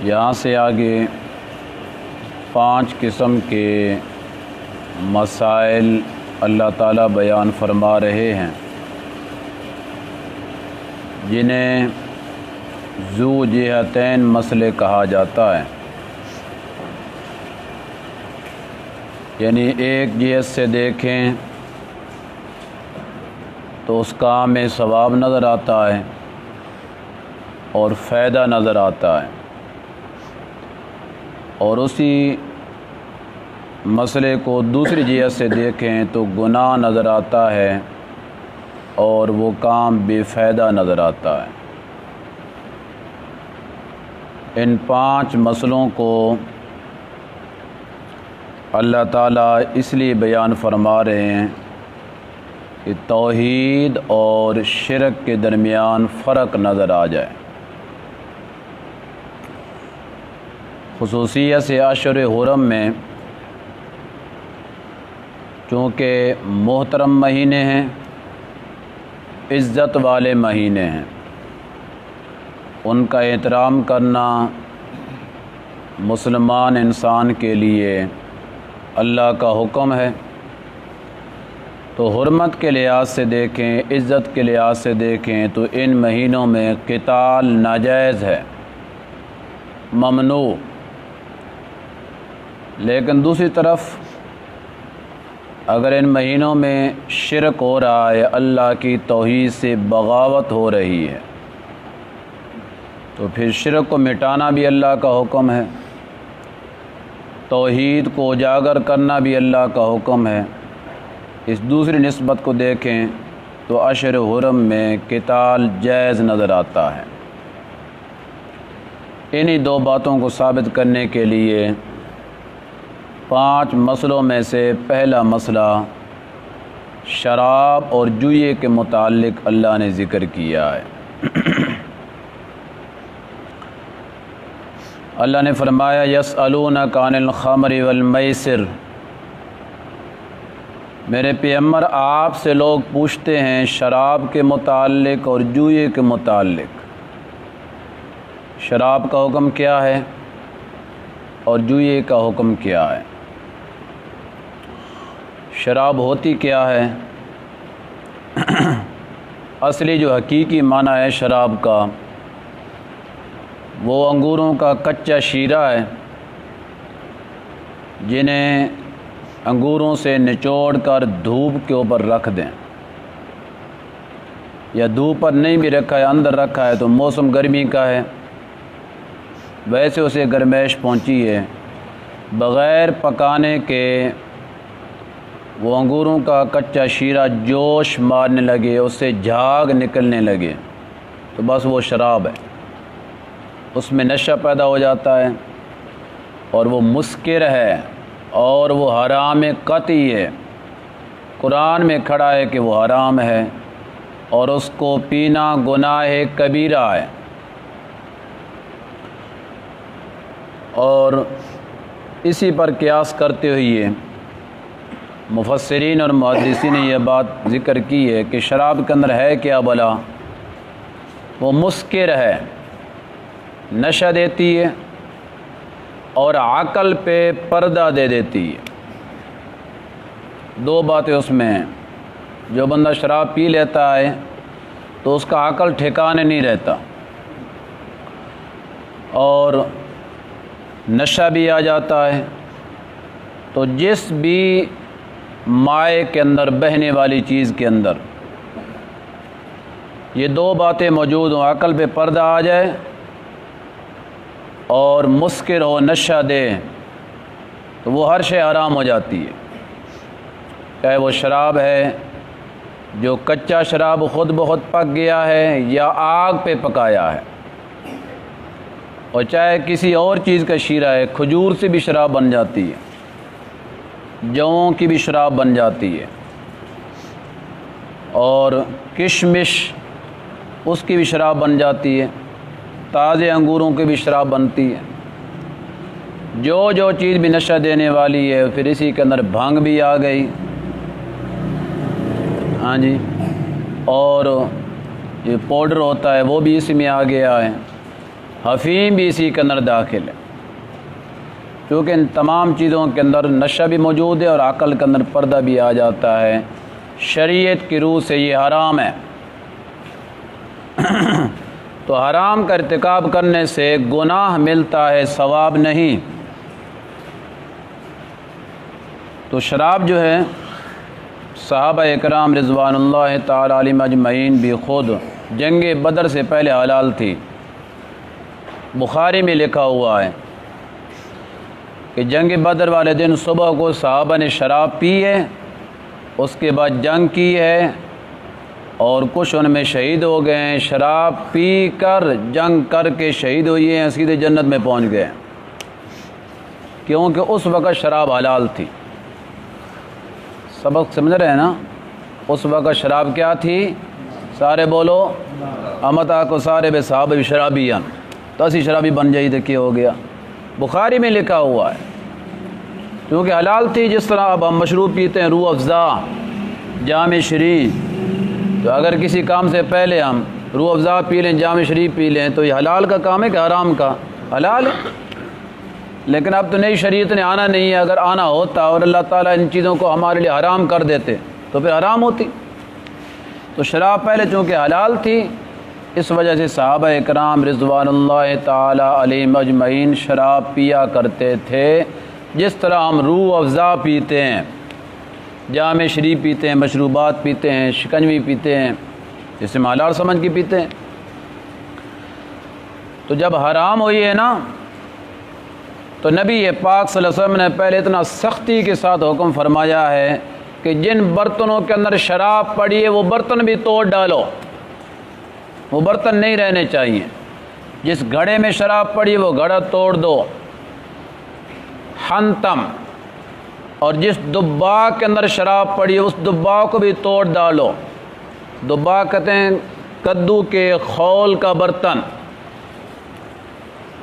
یہاں سے آگے 5 قسم کے مسائل اللہ تعالیٰ بیان فرما رہے ہیں، جنہیں ذو جہتین مسئلے کہا جاتا ہے، یعنی ایک جہت سے دیکھیں تو اس کام میں ثواب نظر آتا ہے اور فائدہ نظر آتا ہے، اور اسی مسئلے کو دوسری جہت سے دیکھیں تو گناہ نظر آتا ہے اور وہ کام بے فائدہ نظر آتا ہے۔ ان 5 مسئلوں کو اللہ تعالیٰ اس لیے بیان فرما رہے ہیں کہ توحید اور شرک کے درمیان فرق نظر آ جائے۔ خصوصیت سے اشہر حرم میں چونکہ محترم مہینے ہیں، عزت والے مہینے ہیں، ان کا احترام کرنا مسلمان انسان کے لیے اللہ کا حکم ہے۔ تو حرمت کے لحاظ سے دیکھیں، عزت کے لحاظ سے دیکھیں تو ان مہینوں میں قتال ناجائز ہے، ممنوع۔ لیکن دوسری طرف اگر ان مہینوں میں شرک ہو رہا ہے، اللہ کی توحید سے بغاوت ہو رہی ہے، تو پھر شرک کو مٹانا بھی اللہ کا حکم ہے، توحید کو اجاگر کرنا بھی اللہ کا حکم ہے۔ اس دوسری نسبت کو دیکھیں تو اشہر حرم میں قتال جائز نظر آتا ہے۔ انہی 2 باتوں کو ثابت کرنے کے لیے 5 مسئلوں میں سے پہلا مسئلہ شراب اور جوئے کے متعلق اللہ نے ذکر کیا ہے۔ اللہ نے فرمایا یسألونک عن الخمر والمیسر، میرے پیغمبر آپ سے لوگ پوچھتے ہیں شراب کے متعلق اور جوئے کے متعلق۔ شراب کا حکم کیا ہے اور جوئے کا حکم کیا ہے؟ شراب ہوتی کیا ہے؟ اصلی جو حقیقی معنی ہے شراب کا، وہ انگوروں کا کچا شیرہ ہے جنہیں انگوروں سے نچوڑ کر دھوپ کے اوپر رکھ دیں، یا دھوپ پر نہیں بھی رکھا ہے، اندر رکھا ہے تو موسم گرمی کا ہے، ویسے اسے گرمائش پہنچی ہے، بغیر پکانے کے وہ انگوروں کا کچا شیرہ جوش مارنے لگے، اس سے جھاگ نکلنے لگے تو بس وہ شراب ہے، اس میں نشہ پیدا ہو جاتا ہے اور وہ مسکر ہے اور وہ حرام قطعی ہے۔ قرآن میں کھڑا ہے کہ وہ حرام ہے اور اس کو پینا گناہ کبیرہ ہے۔ اور اسی پر قیاس کرتے ہوئے مفسرین اور محدثین نے یہ بات ذکر کی ہے کہ شراب کے اندر ہے کیا بلا؟ وہ مسکر ہے، نشہ دیتی ہے اور عقل پہ پردہ دے دیتی ہے۔ 2 باتیں اس میں ہیں۔ جو بندہ شراب پی لیتا ہے تو اس کا عقل ٹھکانے نہیں رہتا اور نشہ بھی آ جاتا ہے، تو جس بھی مائع کے اندر، بہنے والی چیز کے اندر یہ 2 باتیں موجود ہوں، عقل پہ پردہ آ جائے اور مسکر ہو، نشہ دے، تو وہ ہر شے حرام ہو جاتی ہے، چاہے وہ شراب ہے جو کچا شراب خود بخود پک گیا ہے یا آگ پہ پکایا ہے، اور چاہے کسی اور چیز کا شیرہ ہے، کھجور سے بھی شراب بن جاتی ہے، جووں کی بھی شراب بن جاتی ہے، اور کشمش اس کی بھی شراب بن جاتی ہے، تازے انگوروں کی بھی شراب بنتی ہے۔ جو چیز بھی نشہ دینے والی ہے، پھر اسی کے اندر بھانگ بھی آ گئی، ہاں جی، اور یہ پاؤڈر ہوتا ہے وہ بھی اسی میں آ گیا ہے، حفیم بھی اسی کے اندر داخل ہے، کیونکہ ان تمام چیزوں کے اندر نشہ بھی موجود ہے اور عقل کے اندر پردہ بھی آ جاتا ہے۔ شریعت کی روح سے یہ حرام ہے، تو حرام کا ارتکاب کرنے سے گناہ ملتا ہے، ثواب نہیں۔ تو شراب جو ہے صحابہ اکرام رضوان اللہ تعالی علیہم اجمعین بھی خود جنگ بدر سے پہلے حلال تھی۔ بخاری میں لکھا ہوا ہے کہ جنگ بدر والے دن صبح کو صحابہ نے شراب پی ہے، اس کے بعد جنگ کی ہے اور کچھ ان میں شہید ہو گئے ہیں۔ شراب پی کر جنگ کر کے شہید ہوئے ہیں، سیدھے جنت میں پہنچ گئے، کیونکہ اس وقت شراب حلال تھی۔ سبق سمجھ رہے ہیں نا؟ اس وقت شراب کیا تھی؟ سارے بولو امتا کو سارے بے صحابہ بھی شرابیان، تو اسی شرابی بن جائی تو کیا ہو گیا؟ بخاری میں لکھا ہوا ہے، کیونکہ حلال تھی۔ جس طرح اب ہم مشروب پیتے ہیں، روح افزا، جام شریف، تو اگر کسی کام سے پہلے ہم روح افزا پی لیں، جام شریف پی لیں، تو یہ حلال کا کام ہے کہ حرام کا؟ حلال ہے۔ لیکن اب تو نئی شریعت نے آنا نہیں ہے، اگر آنا ہوتا اور اللہ تعالیٰ ان چیزوں کو ہمارے لیے حرام کر دیتے تو پھر حرام ہوتی۔ تو شراب پہلے چونکہ حلال تھی، اس وجہ سے صحابہ اکرام رضوان اللہ تعالی علیہم اجمعین شراب پیا کرتے تھے، جس طرح ہم روح افزا پیتے ہیں، جام شریف پیتے ہیں، مشروبات پیتے ہیں، شکنجی پیتے ہیں، جسے ہم حلال سمجھ کے پیتے ہیں۔ تو جب حرام ہوئی ہے نا، تو نبی پاک صلی اللہ علیہ وسلم نے پہلے اتنا سختی کے ساتھ حکم فرمایا ہے کہ جن برتنوں کے اندر شراب پڑی ہے وہ برتن بھی توڑ ڈالو، وہ برتن نہیں رہنے چاہیے۔ جس گھڑے میں شراب پڑی ہے وہ گھڑا توڑ دو، حنتم، اور جس دباغ کے اندر شراب پڑی ہے اس دباغ کو بھی توڑ ڈالو۔ دباغ کہتے ہیں کدو کے خول کا برتن۔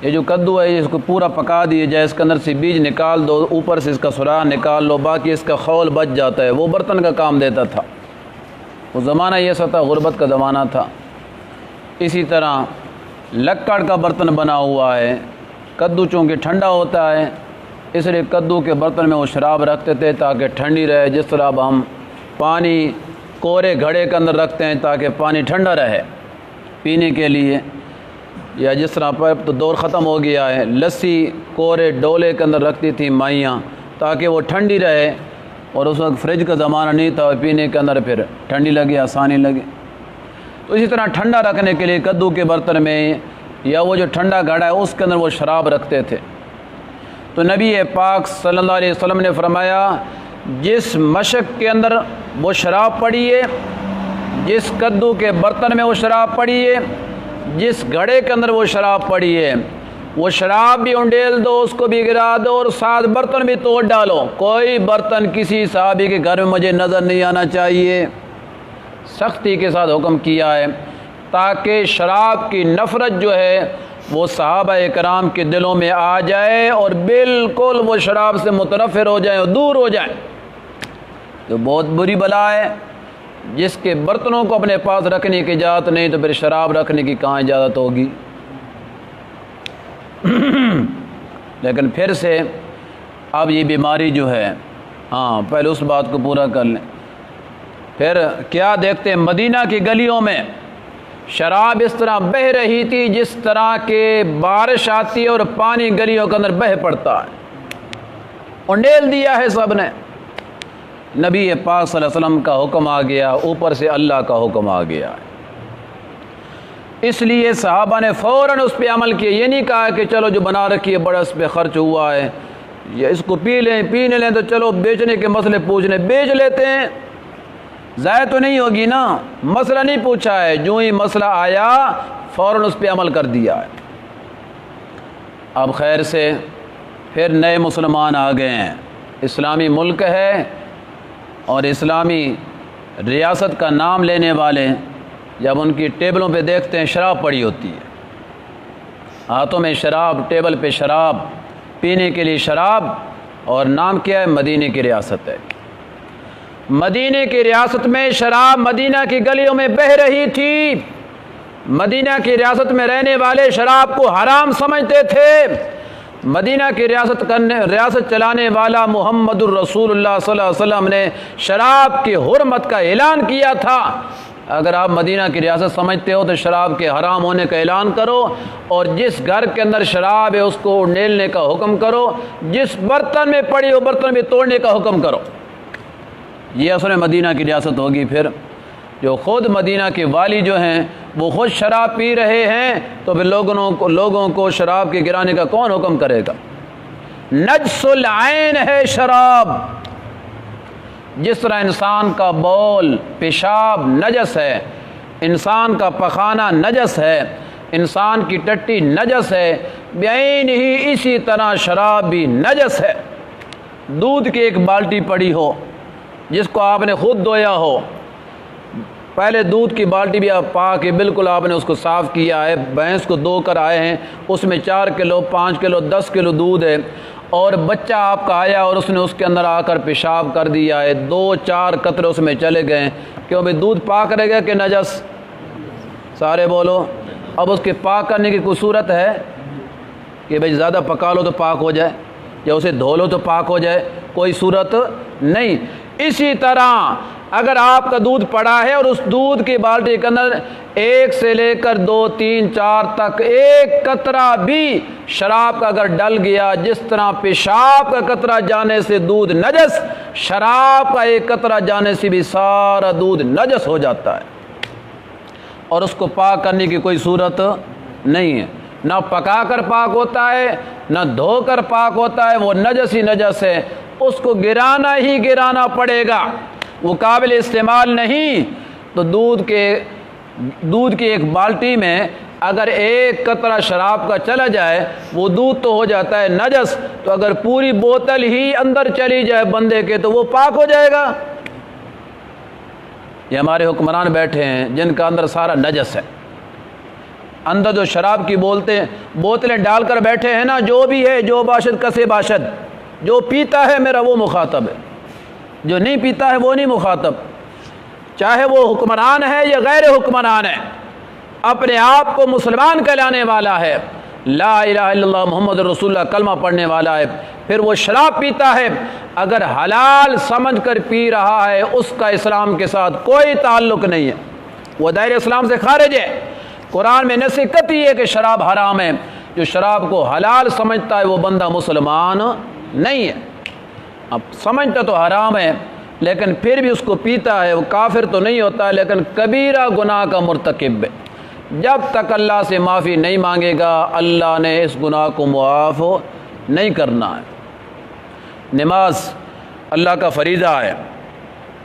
یہ جو کدو ہے اس کو پورا پکا دیے جائے، اس کے اندر سے بیج نکال دو، اوپر سے اس کا سوراخ نکال لو، باقی اس کا خول بچ جاتا ہے، وہ برتن کا کام دیتا تھا۔ وہ زمانہ یہ سا تھا، غربت کا زمانہ تھا۔ اسی طرح لکڑ کا برتن بنا ہوا ہے، کدو چونکہ ٹھنڈا ہوتا ہے اس لیے کدو کے برتن میں وہ شراب رکھتے تھے تاکہ ٹھنڈی رہے، جس طرح اب ہم پانی کورے گھڑے کے اندر رکھتے ہیں تاکہ پانی ٹھنڈا رہے پینے کے لیے، یا جس طرح پر تو دور ختم ہو گیا ہے، لسی کورے ڈولے کے اندر رکھتی تھیں مائیاں تاکہ وہ ٹھنڈی رہے، اور اس وقت فریج کا زمانہ نہیں تھا، پینے کے اندر پھر ٹھنڈی لگے، آسانی لگے۔ تو اسی طرح ٹھنڈا رکھنے کے لیے کدو کے برتن میں یا وہ جو ٹھنڈا گھڑا ہے اس کے اندر وہ شراب رکھتے تھے۔ تو نبی پاک صلی اللہ علیہ وسلم نے فرمایا جس مشک کے اندر وہ شراب پڑی ہے، جس کدو کے برتن میں وہ شراب پڑی ہے، جس گھڑے کے اندر وہ شراب پڑی ہے، وہ شراب بھی انڈیل دو، اس کو بھی گرا دو، اور ساتھ برتن بھی توڑ ڈالو۔ کوئی برتن کسی صحابی کے گھر میں مجھے نظر نہیں آنا چاہیے۔ سختی کے ساتھ حکم کیا ہے تاکہ شراب کی نفرت جو ہے وہ صحابہ اکرام کے دلوں میں آ جائے اور بالکل وہ شراب سے متنفر ہو جائیں اور دور ہو جائیں۔ تو بہت بری بلا ہے، جس کے برتنوں کو اپنے پاس رکھنے کی اجازت نہیں تو پھر شراب رکھنے کی کہاں اجازت ہوگی؟ لیکن پھر سے اب یہ بیماری جو ہے، ہاں پہلے اس بات کو پورا کر لیں۔ پھر کیا دیکھتے ہیں مدینہ کی گلیوں میں شراب اس طرح بہہ رہی تھی جس طرح کہ بارش آتی ہے اور پانی گلیوں کے اندر بہہ پڑتا ہے، انڈیل دیا ہے سب نے۔ نبی پاک صلی اللہ علیہ وسلم کا حکم آ گیا، اوپر سے اللہ کا حکم آ گیا، اس لیے صحابہ نے فوراً اس پہ عمل کیا۔ یہ نہیں کہا کہ چلو جو بنا رکھی ہے بڑا اس پہ خرچ ہوا ہے یا اس کو پی لیں، پینے لیں تو چلو بیچنے کے مسئلے پوچھ لیں، بیچ لیتے ہیں، ضائع تو نہیں ہوگی نا۔ مسئلہ نہیں پوچھا ہے، جو ہی مسئلہ آیا فوراً اس پہ عمل کر دیا ہے۔ اب خیر سے پھر نئے مسلمان آ گئے ہیں، اسلامی ملک ہے اور اسلامی ریاست کا نام لینے والے جب ان کی ٹیبلوں پہ دیکھتے ہیں شراب پڑی ہوتی ہے، ہاتھوں میں شراب، ٹیبل پہ شراب، پینے کے لیے شراب، اور نام کیا ہے؟ مدینے کی ریاست ہے۔ مدینے کی ریاست میں شراب مدینہ کی گلیوں میں بہہ رہی تھی، مدینہ کی ریاست میں رہنے والے شراب کو حرام سمجھتے تھے۔ مدینہ کی ریاست چلانے والا محمد الرسول اللہ صلی اللہ علیہ وسلم نے شراب کی حرمت کا اعلان کیا تھا۔ اگر آپ مدینہ کی ریاست سمجھتے ہو تو شراب کے حرام ہونے کا اعلان کرو، اور جس گھر کے اندر شراب ہے اس کو ڈیلنے کا حکم کرو، جس برتن میں پڑی ہو برتن میں توڑنے کا حکم کرو۔ یہ اصل میں مدینہ کی ریاست ہوگی۔ پھر جو خود مدینہ کے والی جو ہیں وہ خود شراب پی رہے ہیں، تو پھر لوگوں کو شراب کے گرانے کا کون حکم کرے گا؟ نجس العین ہے شراب۔ جس طرح انسان کا بول پیشاب نجس ہے، انسان کا پخانہ نجس ہے، انسان کی ٹٹی نجس ہے، بعین ہی اسی طرح شراب بھی نجس ہے۔ دودھ کی ایک بالٹی پڑی ہو جس کو آپ نے خود دھویا ہو، پہلے دودھ کی بالٹی بھی آپ پا کے بالکل آپ نے اس کو صاف کیا ہے، بھینس کو دھو کر آئے ہیں، اس میں 4 کلو 5 کلو 10 کلو دودھ ہے، اور بچہ آپ کا آیا اور اس نے اس کے اندر آ کر پیشاب کر دیا ہے، 2-4 قطرے اس میں چلے گئے، کیوں بھائی دودھ پاک رہے گا کہ نجس؟ سارے بولو۔ اب اس کے پاک کرنے کی کوئی صورت ہے کہ بھائی زیادہ پکا لو تو پاک ہو جائے، یا اسے دھو لو تو پاک ہو جائے؟ کوئی صورت نہیں۔ اسی طرح اگر آپ کا دودھ پڑا ہے اور اس دودھ کی بالٹی کے اندر 1 سے لے کر 2 3 4 تک ایک قطرہ بھی شراب کا اگر ڈل گیا، جس طرح پیشاب کا قطرہ جانے سے دودھ نجس، شراب کا ایک قطرہ جانے سے بھی سارا دودھ نجس ہو جاتا ہے، اور اس کو پاک کرنے کی کوئی صورت نہیں ہے۔ نہ پکا کر پاک ہوتا ہے، نہ دھو کر پاک ہوتا ہے، وہ نجس ہی نجس ہے، اس کو گرانا ہی گرانا پڑے گا، وہ قابل استعمال نہیں۔ تو دودھ کی ایک بالٹی میں اگر ایک قطرہ شراب کا چلا جائے وہ دودھ تو ہو جاتا ہے نجس، تو اگر پوری بوتل ہی اندر چلی جائے بندے کے تو وہ پاک ہو جائے گا۔ یہ ہمارے حکمران بیٹھے ہیں جن کا اندر سارا نجس ہے، اندر جو شراب کی بوتلیں ڈال کر بیٹھے ہیں نا، جو بھی ہے، جو باشد کسے باشد، جو پیتا ہے میرا وہ مخاطب ہے، جو نہیں پیتا ہے وہ نہیں مخاطب، چاہے وہ حکمران ہے یا غیر حکمران ہے، اپنے آپ کو مسلمان کہلانے والا ہے، لا الہ الا اللہ محمد رسول اللہ کلمہ پڑھنے والا ہے، پھر وہ شراب پیتا ہے، اگر حلال سمجھ کر پی رہا ہے اس کا اسلام کے ساتھ کوئی تعلق نہیں ہے، وہ دائرہ اسلام سے خارج ہے۔ قرآن میں نص قطعی ہے کہ شراب حرام ہے، جو شراب کو حلال سمجھتا ہے وہ بندہ مسلمان نہیں ہے۔ اب سمجھتا تو حرام ہے لیکن پھر بھی اس کو پیتا ہے، وہ کافر تو نہیں ہوتا ہے لیکن کبیرہ گناہ کا مرتکب ہے۔ جب تک اللہ سے معافی نہیں مانگے گا اللہ نے اس گناہ کو معاف نہیں کرنا ہے۔ نماز اللہ کا فریضہ ہے،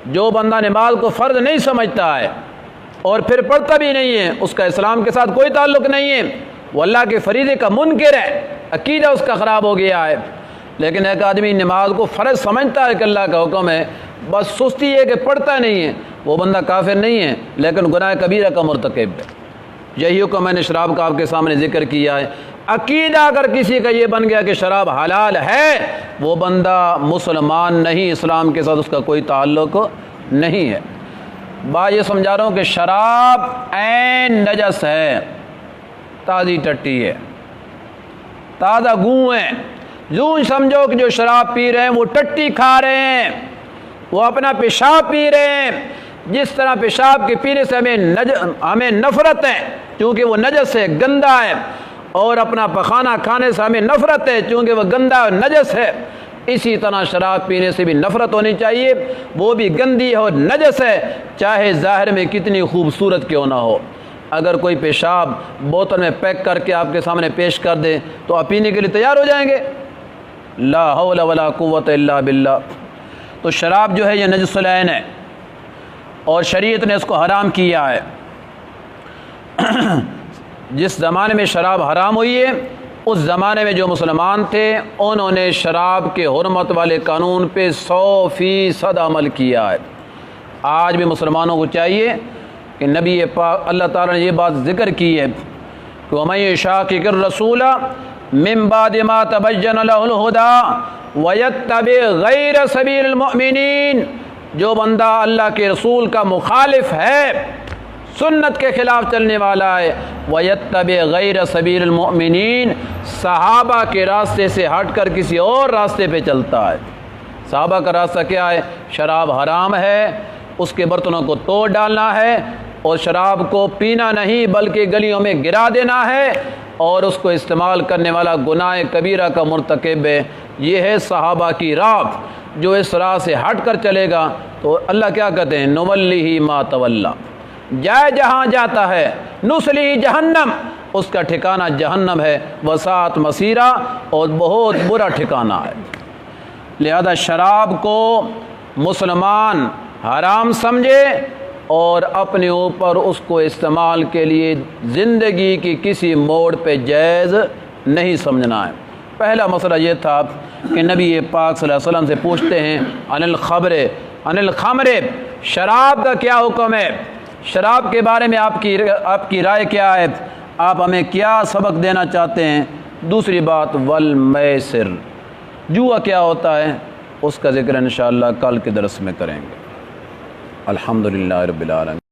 جو بندہ نماز کو فرض نہیں سمجھتا ہے اور پھر پڑھتا بھی نہیں ہے، اس کا اسلام کے ساتھ کوئی تعلق نہیں ہے، وہ اللہ کے فریضے کا منکر ہے، عقیدہ اس کا خراب ہو گیا ہے۔ لیکن ایک آدمی نماز کو فرض سمجھتا ہے کہ اللہ کا حکم ہے، بس سستی ہے کہ پڑھتا نہیں ہے، وہ بندہ کافر نہیں ہے لیکن گناہ کبیرہ کا مرتکب ہے۔ یہی حکم میں نے شراب کا آپ کے سامنے ذکر کیا ہے۔ عقیدہ اگر کسی کا یہ بن گیا کہ شراب حلال ہے، وہ بندہ مسلمان نہیں، اسلام کے ساتھ اس کا کوئی تعلق نہیں ہے۔ بات یہ سمجھا رہا ہوں کہ شراب عین نجس ہے، تازی ٹٹی ہے، تازہ گوں ہے، یوں سمجھو کہ جو شراب پی رہے ہیں وہ ٹٹی کھا رہے ہیں، وہ اپنا پیشاب پی رہے ہیں۔ جس طرح پیشاب کے پینے سے ہمیں نفرت ہے کیونکہ وہ نجس ہے، گندا ہے، اور اپنا پخانہ کھانے سے ہمیں نفرت ہے کیونکہ وہ گندا اور نجس ہے، اسی طرح شراب پینے سے بھی نفرت ہونی چاہیے، وہ بھی گندی ہے اور نجس ہے، چاہے ظاہر میں کتنی خوبصورت کیوں نہ ہو۔ اگر کوئی پیشاب بوتل میں پیک کر کے آپ کے سامنے پیش کر دے تو آپ پینے کے لیے تیار ہو جائیں گے؟ لا حول ولا قوت الا باللہ۔ تو شراب جو ہے یہ نجس العین ہے اور شریعت نے اس کو حرام کیا ہے۔ جس زمانے میں شراب حرام ہوئی ہے اس زمانے میں جو مسلمان تھے انہوں نے شراب کے حرمت والے قانون پہ 100% عمل کیا ہے۔ آج بھی مسلمانوں کو چاہیے کہ نبی پاک اللہ تعالیٰ نے یہ بات ذکر کی ہے کہ وَمَن يُشَاقِقِ الرَّسُولَ مِن بَعْدِ مَا تَبَيَّنَ لَهُ الْهُدَىٰ وَيَتَّبِعْ غَيْرَ سَبِيلِ الْمُؤْمِنِينَ، جو بندہ اللہ کے رسول کا مخالف ہے سنت کے خلاف چلنے والا ہے، وَيَتَّبِعْ غَيْرَ سَبِيلِ الْمُؤْمِنِينَ صحابہ کے راستے سے ہٹ کر کسی اور راستے پہ چلتا ہے۔ صحابہ کا راستہ کیا ہے؟ شراب حرام ہے، اس کے برتنوں کو توڑ ڈالنا ہے، اور شراب کو پینا نہیں بلکہ گلیوں میں گرا دینا ہے، اور اس کو استعمال کرنے والا گناہ کبیرہ کا مرتکب ہے۔ یہ ہے صحابہ کی راہ۔ جو اس راہ سے ہٹ کر چلے گا تو اللہ کیا کہتے ہیں؟ نُوَلِّهِ مَا تَوَلَّى، جائے جہاں جاتا ہے، نُصْلِهِ جہنم، اس کا ٹھکانہ جہنم ہے، وساعت مسیرہ، اور بہت برا ٹھکانہ ہے۔ لہذا شراب کو مسلمان حرام سمجھے اور اپنے اوپر اس کو استعمال کے لیے زندگی کی کسی موڑ پہ جائز نہیں سمجھنا ہے۔ پہلا مسئلہ یہ تھا کہ نبی پاک صلی اللہ علیہ وسلم سے پوچھتے ہیں عن الخمر، شراب کا کیا حکم ہے؟ شراب کے بارے میں آپ کی رائے کیا ہے؟ آپ ہمیں کیا سبق دینا چاہتے ہیں؟ دوسری بات والمیسر، جوا کیا ہوتا ہے؟ اس کا ذکر انشاءاللہ کل کے درس میں کریں گے۔ الحمدللہ رب العالمین۔